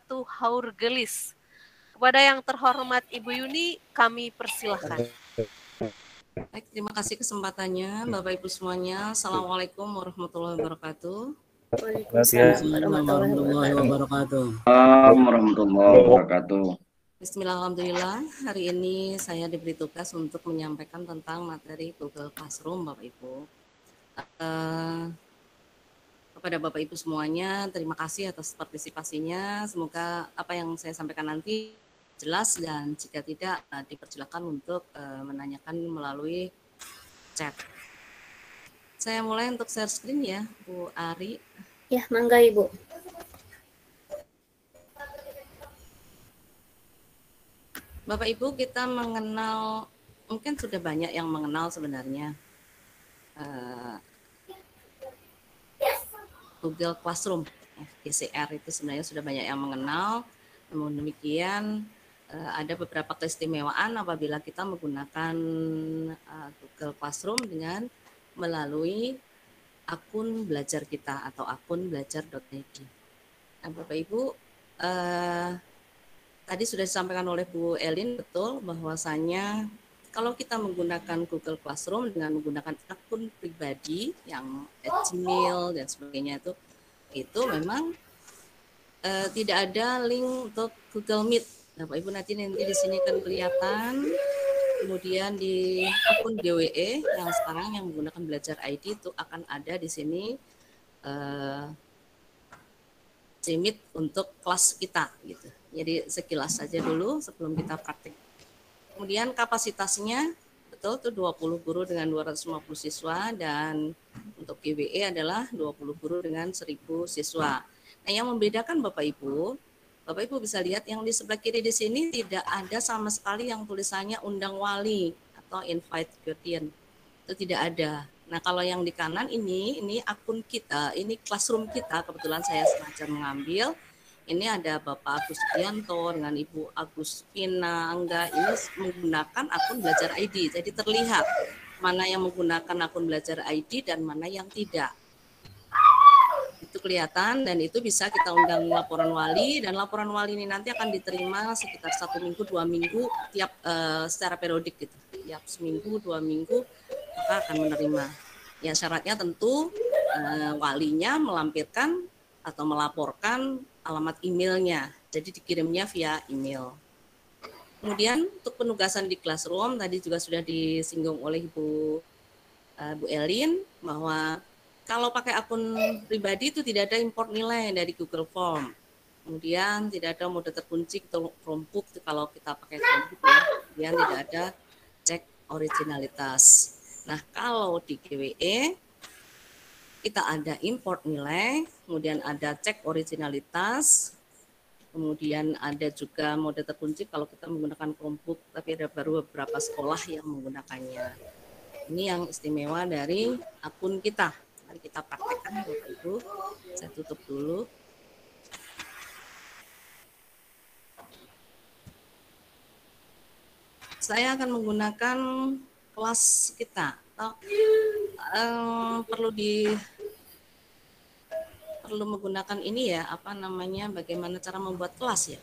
satu haur gelis. Kepada yang terhormat Ibu Yuni, kami persilahkan. Baik, terima kasih kesempatannya Bapak Ibu semuanya. Assalamualaikum warahmatullahi wabarakatuh. Waalaikumsalam warahmatullahi wabarakatuh. Warahmatullahi wabarakatuh. Bismillahirrahmanirrahim. Hari ini saya diberi tugas untuk menyampaikan tentang materi Google Classroom, Bapak Ibu. Kepada Bapak Ibu semuanya, terima kasih atas partisipasinya. Semoga apa yang saya sampaikan nanti jelas, dan jika tidak dipersilakan untuk menanyakan melalui chat. Saya mulai untuk share screen ya, Bu Ari. Ya, mangga Ibu. Bapak Ibu, kita mengenal, mungkin sudah banyak yang mengenal sebenarnya Google Classroom, GCR itu sebenarnya sudah banyak yang mengenal. Namun demikian ada beberapa keistimewaan apabila kita menggunakan Google Classroom dengan melalui akun belajar kita atau akun belajar.id. Nah, Bapak Ibu, tadi sudah disampaikan oleh Bu Elin, betul bahwasanya kalau kita menggunakan Google Classroom dengan menggunakan akun pribadi yang Gmail dan sebagainya itu memang tidak ada link untuk Google Meet. Nah, Bapak Ibu nanti di sini kan kelihatan. Kemudian di akun GWE yang sekarang yang menggunakan Belajar ID itu akan ada di sini Gmeet untuk kelas kita gitu. Jadi sekilas saja dulu sebelum kita praktik. Kemudian kapasitasnya betul tuh 20 guru dengan 250 siswa, dan untuk GWE adalah 20 guru dengan 1000 siswa. Nah, yang membedakan Bapak Ibu bisa lihat yang di sebelah kiri di sini tidak ada sama sekali yang tulisannya undang wali atau invite guardian. Itu tidak ada. Nah, kalau yang di kanan ini akun kita, ini classroom kita, kebetulan saya sengaja mengambil. Ini ada Bapak Agus Sugianto dengan Ibu Agus Vina Angga, ini menggunakan akun Belajar ID. Jadi terlihat mana yang menggunakan akun Belajar ID dan mana yang tidak. Itu kelihatan, dan itu bisa kita undang laporan wali, dan laporan wali ini nanti akan diterima sekitar 1 minggu 2 minggu tiap secara periodik gitu. Tiap seminggu 2 minggu maka akan menerima. Ya, syaratnya tentu walinya melampirkan atau melaporkan alamat emailnya, jadi dikirimnya via email. Kemudian untuk penugasan di Classroom tadi juga sudah disinggung oleh Bu Elin bahwa kalau pakai akun pribadi itu tidak ada import nilai dari Google Form. Kemudian tidak ada mode terkunci atau Chromebook kalau kita pakai Chromebook ya. Kemudian tidak ada cek originalitas. Nah, kalau di GWE kita ada import nilai, kemudian ada cek originalitas, kemudian ada juga mode terkunci kalau kita menggunakan Chromebook, tapi ada baru beberapa sekolah yang menggunakannya. Ini yang istimewa dari akun kita. Mari kita praktekkan Bapak Ibu. Saya tutup dulu. Saya akan menggunakan kelas kita. Perlu menggunakan ini ya, bagaimana cara membuat kelas ya.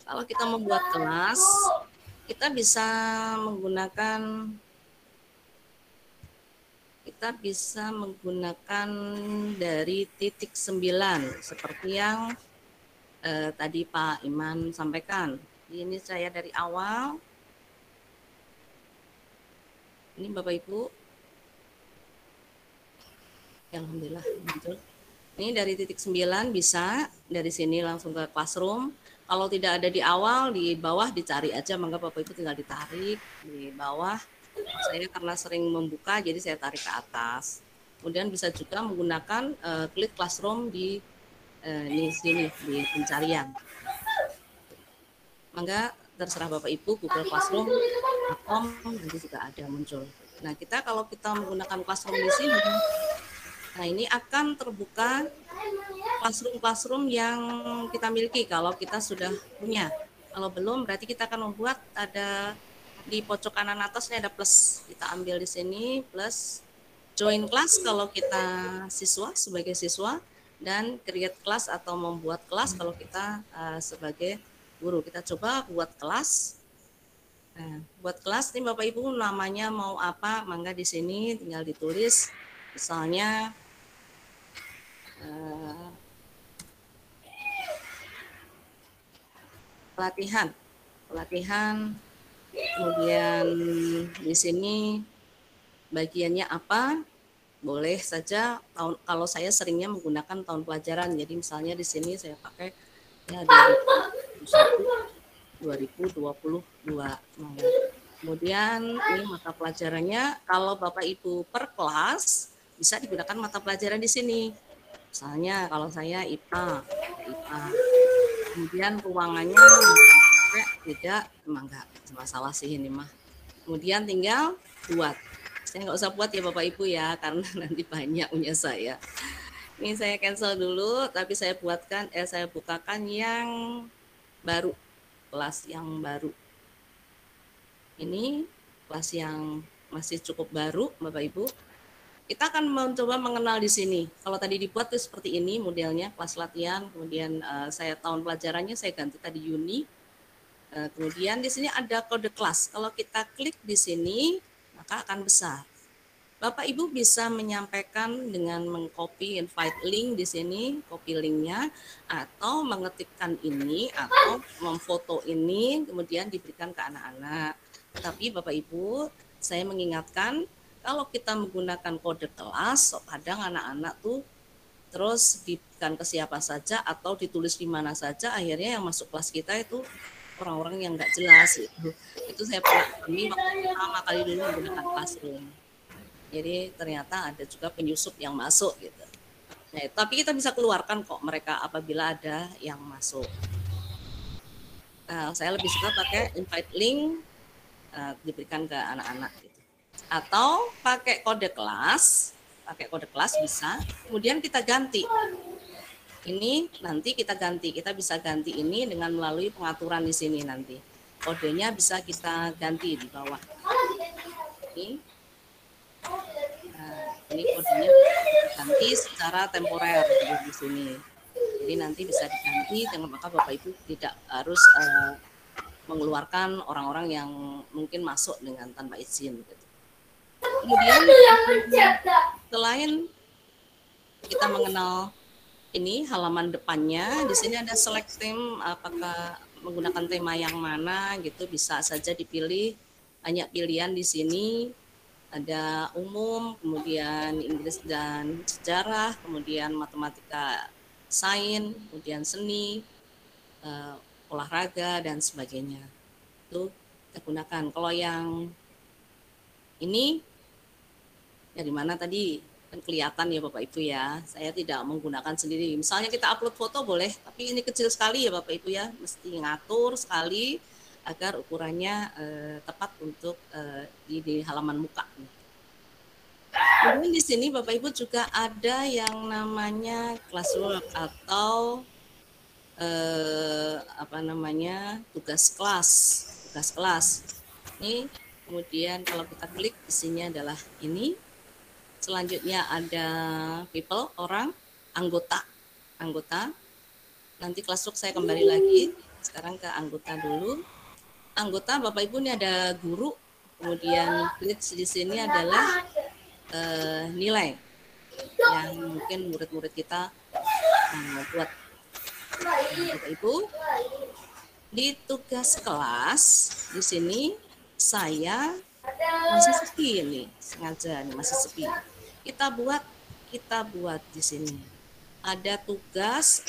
Kalau kita membuat kelas, kita bisa menggunakan dari titik 9 seperti yang tadi Pak Iman sampaikan. Ini saya dari awal. Ini Bapak Ibu. Alhamdulillah muncul. Ini dari titik 9 bisa dari sini langsung ke Classroom. Kalau tidak ada di awal, di bawah dicari aja, maka Bapak Ibu tinggal ditarik di bawah. Saya karena sering membuka, jadi saya tarik ke atas. Kemudian bisa juga menggunakan klik Classroom di sini di pencarian. Maka terserah Bapak Ibu, Google Classroom.com nanti juga ada muncul. Nah, kalau kita menggunakan Classroom di sini, nah ini akan terbuka classroom yang kita miliki kalau kita sudah punya. Kalau belum, berarti kita akan membuat ada di pojok kanan atas ini ada plus. Kita ambil di sini plus join kelas kalau kita siswa sebagai siswa, dan create kelas atau membuat kelas kalau kita sebagai guru. Kita coba buat kelas. Nah, buat kelas nih Bapak Ibu, namanya mau apa? Mangga di sini tinggal ditulis. Misalnya pelatihan. Kemudian di sini bagiannya apa? Boleh saja kalau saya seringnya menggunakan tahun pelajaran. Jadi misalnya di sini saya pakai ya 2022. Kemudian ini mata pelajarannya, kalau Bapak Ibu per kelas bisa digunakan mata pelajaran di sini. Misalnya kalau saya IPA. Kemudian ruangannya tidak, emang enggak masalah sih ini mah. Kemudian tinggal buat. Saya nggak usah buat ya Bapak Ibu ya, karena nanti banyak punya saya. Ini saya cancel dulu, tapi saya bukakan yang baru, kelas yang baru. Ini kelas yang masih cukup baru Bapak Ibu. Kita akan mencoba mengenal di sini. Kalau tadi dibuat tuh seperti ini modelnya, kelas latihan. Kemudian saya tahun pelajarannya saya ganti tadi Juni. Kemudian di sini ada kode kelas. Kalau kita klik di sini, maka akan besar. Bapak Ibu bisa menyampaikan dengan mengcopy invite link di sini, copy linknya, atau mengetikkan ini, atau memfoto ini, kemudian diberikan ke anak-anak. Tapi Bapak Ibu, saya mengingatkan, kalau kita menggunakan kode kelas, kadang anak-anak tuh terus diberikan ke siapa saja atau ditulis di mana saja, akhirnya yang masuk kelas kita itu orang-orang yang nggak jelas itu. Itu saya pernah waktu pertama kali dulu menggunakan Classroom. Jadi ternyata ada juga penyusup yang masuk gitu. Nah, tapi kita bisa keluarkan kok mereka apabila ada yang masuk. Nah, saya lebih suka pakai invite link diberikan ke anak-anak gitu. Atau pakai kode kelas bisa, kemudian kita ganti. Ini nanti kita ganti, kita bisa ganti ini dengan melalui pengaturan di sini nanti. Kodenya bisa kita ganti di bawah. Ini kodenya ganti secara temporer di sini. Jadi nanti bisa diganti, dengan maka Bapak Ibu tidak harus mengeluarkan orang-orang yang mungkin masuk dengan tanpa izin. Gitu. Kemudian selain kita mengenal ini halaman depannya, di sini ada select theme, apakah menggunakan tema yang mana gitu, bisa saja dipilih. Banyak pilihan di sini, ada umum, kemudian Inggris dan sejarah, kemudian matematika, sains, kemudian seni, olahraga dan sebagainya. Itu kita gunakan. Kalau yang ini ya di mana tadi kan kelihatan ya Bapak Ibu ya, saya tidak menggunakan sendiri. Misalnya kita upload foto boleh, tapi ini kecil sekali ya Bapak Ibu ya, mesti ngatur sekali agar ukurannya tepat untuk di halaman muka. Kemudian di sini Bapak Ibu juga ada yang namanya classwork atau tugas kelas. Ini kemudian kalau kita klik isinya adalah ini. Selanjutnya ada people, orang, anggota. Nanti classwork saya kembali lagi. Sekarang ke anggota dulu. Anggota Bapak Ibu ini ada guru. Kemudian grades di sini adalah nilai yang mungkin murid-murid kita buat. Bapak Ibu, di tugas kelas di sini saya masih sepi ini, sengaja nih masih sepi. Kita buat di sini. Ada tugas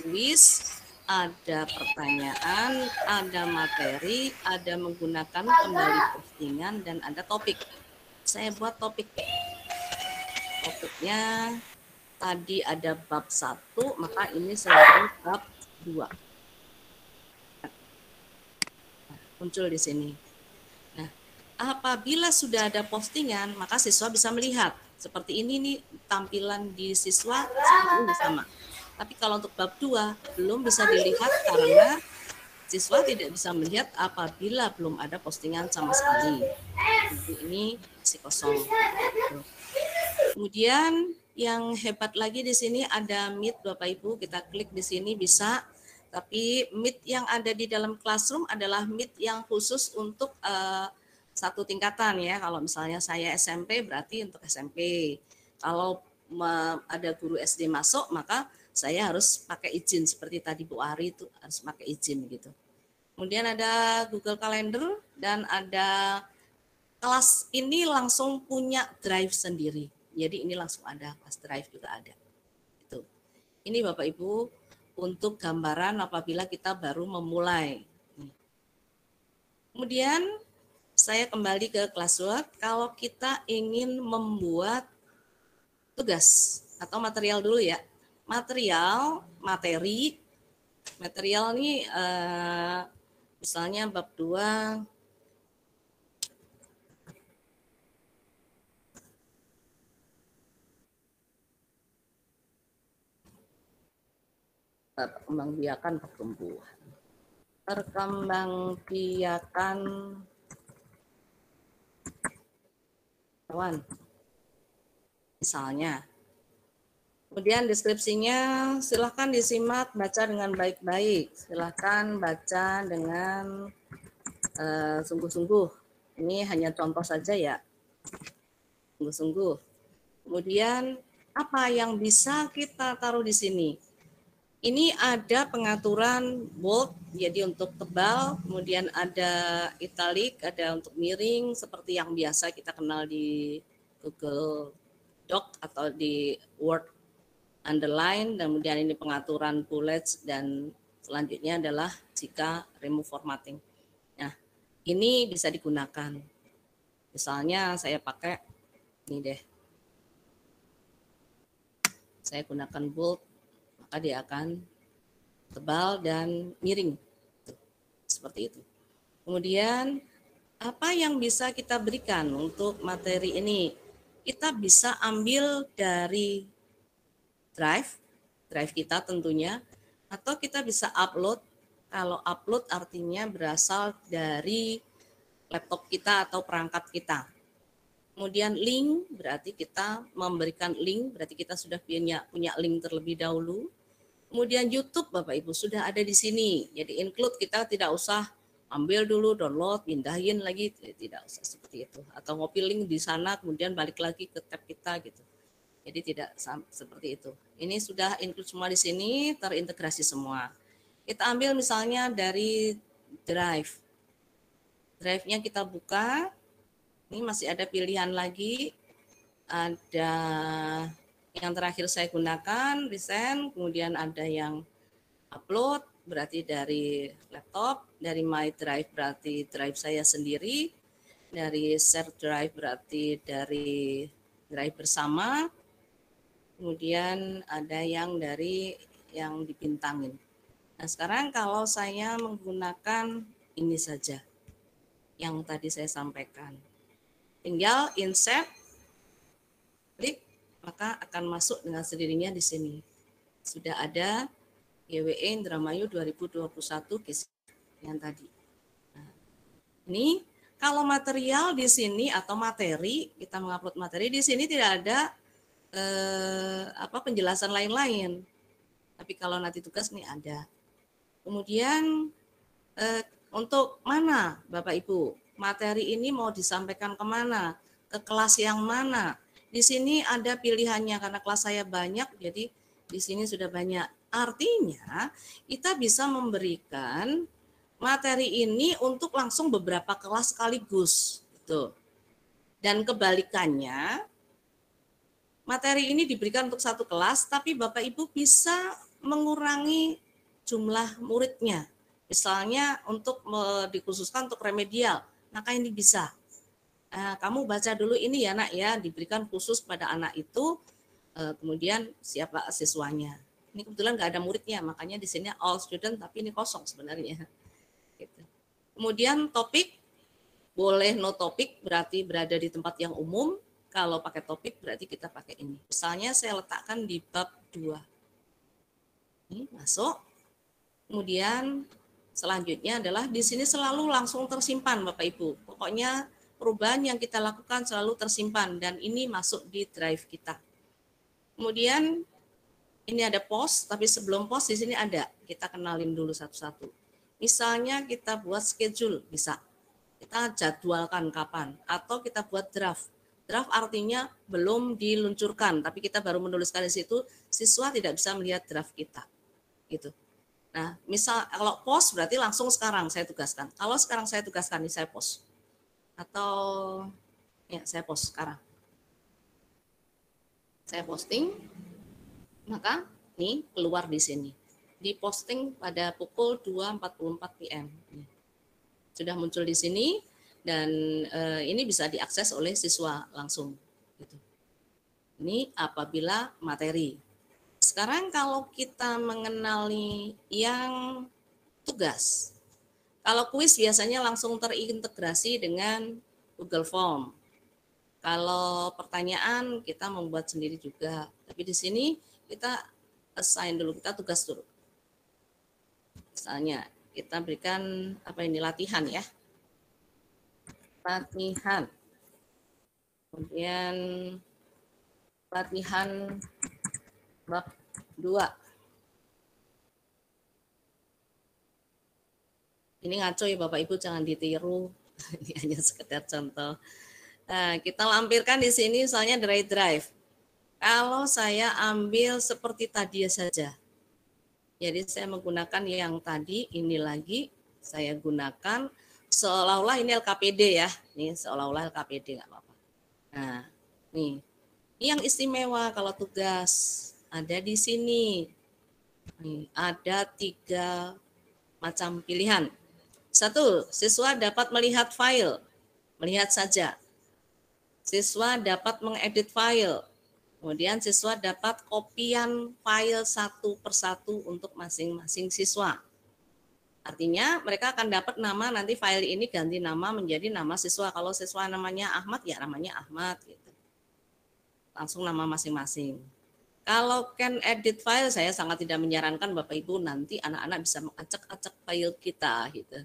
kuis, ada pertanyaan, ada materi, ada menggunakan kembali postingan, dan ada topik. Saya buat topik. Topiknya tadi ada bab 1, maka ini saya beri bab 2. Muncul di sini. Nah, apabila sudah ada postingan, maka siswa bisa melihat. Seperti ini nih tampilan di siswa seperti ini sama. Tapi kalau untuk bab 2 belum bisa dilihat karena siswa tidak bisa melihat apabila belum ada postingan sama sekali. Jadi ini masih kosong. Kemudian yang hebat lagi di sini ada Meet Bapak Ibu, kita klik di sini bisa. Tapi Meet yang ada di dalam Classroom adalah Meet yang khusus untuk satu tingkatan ya. Kalau misalnya saya SMP berarti untuk SMP. Kalau ada guru SD masuk maka saya harus pakai izin seperti tadi Bu Ari itu harus pakai izin gitu. Kemudian ada Google Calendar dan ada kelas ini langsung punya drive sendiri. Jadi ini langsung ada kelas drive juga ada. Itu. Ini Bapak Ibu untuk gambaran apabila kita baru memulai. Kemudian saya kembali ke classwork. Kalau kita ingin membuat tugas atau material dulu ya. Materi ini misalnya bab 2 perkembangbiakan pertumbuhan. Perkembangbiakan hewan. Misalnya. Kemudian deskripsinya silahkan disimak, baca dengan baik-baik. Silahkan baca dengan sungguh-sungguh. Ini hanya contoh saja ya. Sungguh-sungguh. Kemudian apa yang bisa kita taruh di sini? Ini ada pengaturan bold, jadi untuk tebal, kemudian ada italic, ada untuk miring, seperti yang biasa kita kenal di Google Doc atau di Word, underline, dan kemudian ini pengaturan bullets, dan selanjutnya adalah jika remove formatting. Nah, ini bisa digunakan. Misalnya saya pakai ini deh. Saya gunakan bold, maka dia akan tebal dan miring. Seperti itu. Kemudian apa yang bisa kita berikan untuk materi ini? Kita bisa ambil dari drive kita tentunya, atau kita bisa upload. Kalau upload artinya berasal dari laptop kita atau perangkat kita. Kemudian link berarti kita memberikan link, berarti kita sudah punya link terlebih dahulu. Kemudian YouTube Bapak Ibu sudah ada di sini. Jadi include, kita tidak usah ambil dulu, download, pindahin lagi, tidak usah seperti itu. Atau copy link di sana kemudian balik lagi ke tab kita gitu. Jadi tidak seperti itu. Ini sudah include semua di sini, terintegrasi semua. Kita ambil misalnya dari drive. Drive-nya kita buka. Ini masih ada pilihan lagi. Ada yang terakhir saya gunakan, resend, kemudian ada yang upload, berarti dari laptop, dari my drive berarti drive saya sendiri, dari share drive berarti dari drive bersama, kemudian ada yang dari yang dibintangin. Nah sekarang kalau saya menggunakan ini saja, yang tadi saya sampaikan. Tinggal insert, klik, maka akan masuk dengan sendirinya di sini. Sudah ada GWE Indramayu 2021 yang tadi. Nah, ini kalau material di sini atau materi, kita mengupload materi di sini tidak ada penjelasan lain-lain. Tapi kalau nanti tugas nih ada. Kemudian untuk mana Bapak Ibu? Materi ini mau disampaikan kemana? Ke kelas yang mana? Di sini ada pilihannya karena kelas saya banyak, jadi di sini sudah banyak. Artinya kita bisa memberikan materi ini untuk langsung beberapa kelas sekaligus. Gitu. Dan kebalikannya, materi ini diberikan untuk satu kelas, tapi Bapak Ibu bisa mengurangi jumlah muridnya. Misalnya untuk dikhususkan untuk remedial, maka ini bisa. Kamu baca dulu ini ya nak ya, diberikan khusus pada anak itu, kemudian siapa siswanya. Ini kebetulan nggak ada muridnya, makanya di sini all student, tapi ini kosong sebenarnya. Gitu. Kemudian topik, boleh no topik, berarti berada di tempat yang umum. Kalau pakai topik berarti kita pakai ini. Misalnya saya letakkan di bab 2. Ini masuk. Kemudian Selanjutnya adalah di sini selalu langsung tersimpan Bapak Ibu. Pokoknya perubahan yang kita lakukan selalu tersimpan dan ini masuk di drive kita. Kemudian ini ada pos, tapi sebelum pos di sini ada. Kita kenalin dulu satu-satu. Misalnya kita buat schedule, bisa. Kita jadwalkan kapan atau kita buat draft. Draft artinya belum diluncurkan, tapi kita baru menuliskan di situ, siswa tidak bisa melihat draft kita. Gitu. Nah, misal kalau post berarti langsung sekarang saya tugaskan. Kalau sekarang saya tugaskan, ini saya post. Atau ya saya post sekarang. Saya posting, maka ini keluar di sini. Diposting pada pukul 2.44 PM. Sudah muncul di sini dan ini bisa diakses oleh siswa langsung. Gitu. Ini apabila materi. Sekarang kalau kita mengenali yang tugas. Kalau kuis biasanya langsung terintegrasi dengan Google Form. Kalau pertanyaan kita membuat sendiri juga. Tapi di sini kita assign dulu, kita tugas dulu. Misalnya kita berikan apa ini latihan ya. Latihan. Kemudian latihan bab 2. Ini ngaco ya Bapak Ibu, jangan ditiru. Ini hanya sekedar contoh. Nah, kita lampirkan di sini misalnya drive. Kalau saya ambil seperti tadi saja. Jadi saya menggunakan yang tadi, ini lagi saya gunakan seolah-olah ini LKPD ya. Ini seolah-olah LKPD nggak apa-apa. Nah, nih. Ini yang istimewa kalau tugas ada di sini. Nih, ada 3 macam pilihan. 1, siswa dapat melihat file, melihat saja. Siswa dapat mengedit file. Kemudian siswa dapat kopian file satu persatu untuk masing-masing siswa. Artinya mereka akan dapat nama, nanti file ini ganti nama menjadi nama siswa. Kalau siswa namanya Ahmad, ya namanya Ahmad. Gitu. Langsung nama masing-masing. Kalau can edit file, saya sangat tidak menyarankan Bapak Ibu nanti anak-anak bisa mengacak-acak file kita. Gitu.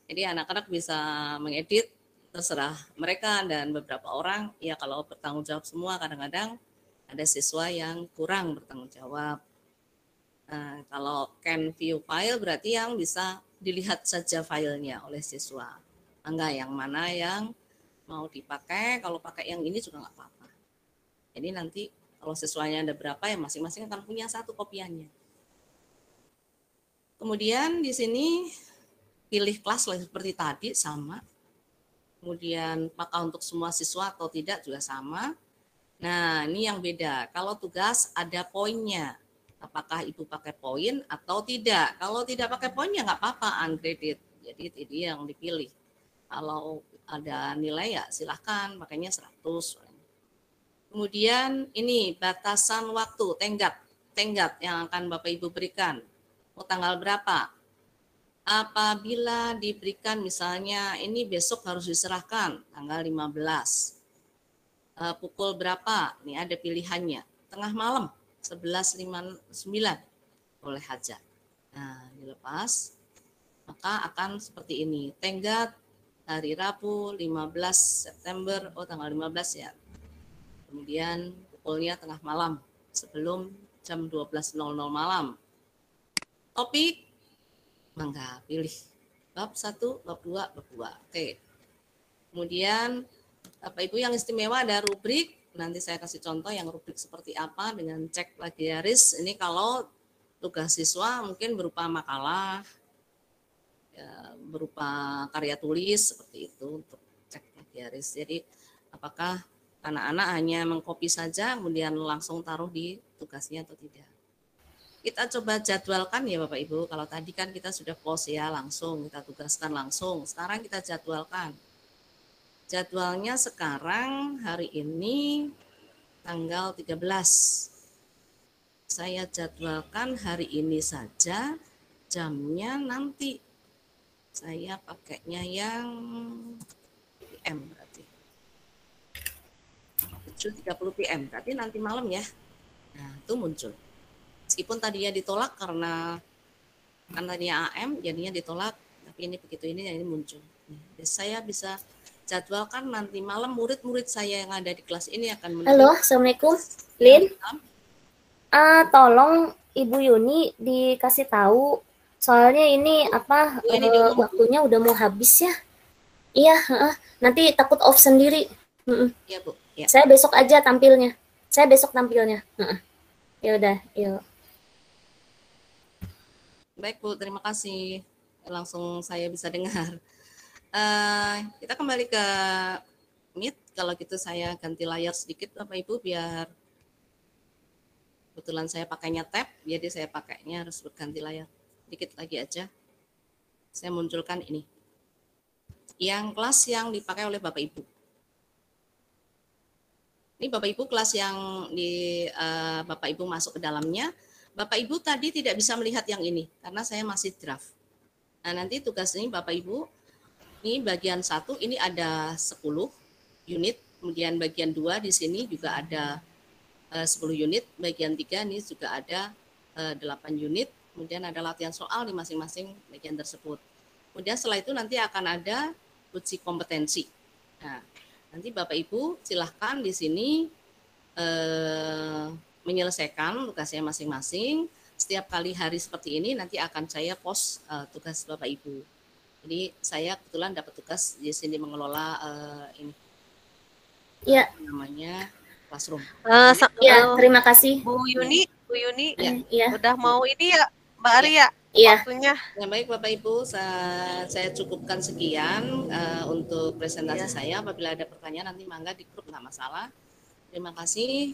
Jadi anak-anak bisa mengedit, terserah mereka dan beberapa orang. Ya kalau bertanggung jawab semua kadang-kadang ada siswa yang kurang bertanggung jawab. Nah, kalau can view file berarti yang bisa dilihat saja filenya oleh siswa. Enggak yang mana yang mau dipakai, kalau pakai yang ini juga nggak apa-apa. Jadi nanti kalau siswanya ada berapa ya masing-masing akan punya satu kopiannya. Kemudian di sini pilih kelas seperti tadi sama. Kemudian apakah untuk semua siswa atau tidak juga sama. Nah, ini yang beda. Kalau tugas ada poinnya. Apakah Ibu pakai poin atau tidak. Kalau tidak pakai poinnya nggak apa-apa, ungraded. Jadi ini yang dipilih. Kalau ada nilai ya silahkan, makanya 100. Kemudian ini batasan waktu, tenggat yang akan Bapak Ibu berikan. Tanggal berapa? Apabila diberikan misalnya ini besok harus diserahkan, tanggal 15. Pukul berapa? Ini ada pilihannya. Tengah malam 11.59 boleh aja. Nah, dilepas maka akan seperti ini. Tenggat hari Rabu 15 September, tanggal 15 ya. Kemudian pukulnya tengah malam sebelum jam 12.00 malam. Topik mangga pilih bab 1, bab 2, bab 2. Oke. Kemudian Bapak Ibu yang istimewa ada rubrik, nanti saya kasih contoh yang rubrik seperti apa dengan cek plagiaris. Ini kalau tugas siswa mungkin berupa makalah, ya, berupa karya tulis seperti itu untuk cek plagiaris. Jadi apakah anak-anak hanya mengcopy saja kemudian langsung taruh di tugasnya atau tidak. Kita coba jadwalkan ya Bapak Ibu, kalau tadi kan kita sudah post ya langsung, kita tugaskan langsung, sekarang kita jadwalkan. Jadwalnya sekarang hari ini tanggal 13. Saya jadwalkan hari ini saja, jamnya nanti. Saya pakainya yang PM berarti. 7.30 PM, berarti nanti malam ya. Nah, itu muncul. Meskipun tadinya ditolak karena Karena dia AM jadinya ditolak, tapi ini begitu ini yang ini muncul. Saya bisa jadwalkan nanti malam murid-murid saya yang ada di kelas ini akan menerima. Halo, Assalamualaikum. Lin, tolong Ibu Yuni dikasih tahu. Soalnya ini apa waktunya udah mau habis ya. Iya, nanti takut off sendiri. Iya, Bu. Ya. Saya besok aja tampilnya. Ya udah, yuk. Baik, Bu, terima kasih. Langsung saya bisa dengar. Kita kembali ke Meet. Kalau gitu saya ganti layar sedikit Bapak Ibu biar kebetulan saya pakainya tab, jadi saya pakainya harus berganti layar. Dikit lagi aja. Saya munculkan ini. Yang kelas yang dipakai oleh Bapak Ibu. Ini Bapak Ibu kelas yang Bapak Ibu masuk ke dalamnya. Bapak Ibu tadi tidak bisa melihat yang ini karena saya masih draft. Nah, nanti tugas ini Bapak Ibu, ini bagian 1 ini ada 10 unit, kemudian bagian 2 di sini juga ada 10 unit, bagian 3 ini juga ada 8 unit, kemudian ada latihan soal di masing-masing bagian tersebut. Kemudian setelah itu nanti akan ada uji kompetensi. Nah, nanti Bapak Ibu silahkan di sini menyelesaikan tugasnya masing-masing. Setiap kali hari seperti ini nanti akan saya post tugas Bapak Ibu. Jadi saya kebetulan dapat tugas di sini mengelola ini. Iya. Namanya classroom. Ya, terima kasih. Bu Yuni, Ya. udah mau ini ya, Mbak Arya. Iya. Waktunya. Ya, baik Bapak Ibu, saya cukupkan sekian untuk presentasi saya. Apabila ada pertanyaan nanti mangga di grup, nggak masalah. Terima kasih.